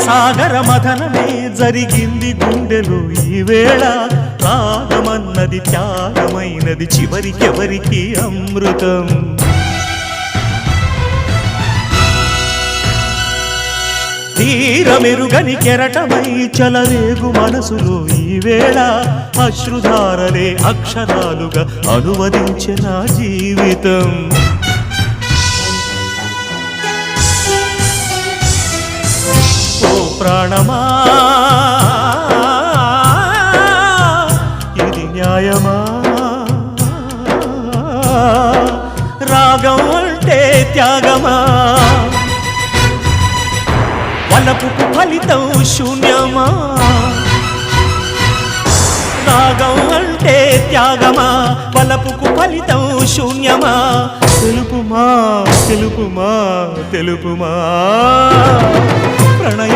సాగర మథనమే జరిగింది గుండెలో ఈ వేళ రాగమన్నది త్యాగమైనది చివరికెవరికి అమృతం తీరమెరుగని కెరటమై చలరేగు మనసులో ఈ వేళ అశ్రుధారలే అక్షరాలుగా అనువదించిన జీవితం ప్రాణమా ఇది న్యాయమా రాగం అంటే త్యాగమా వలపుకు ఫలితం శూన్యమా రాగం అంటే త్యాగమా వలపుకు ఫలితం శూన్యమా తెలుపుమా తెలుపుమా తెలుపుమా ప్రణయ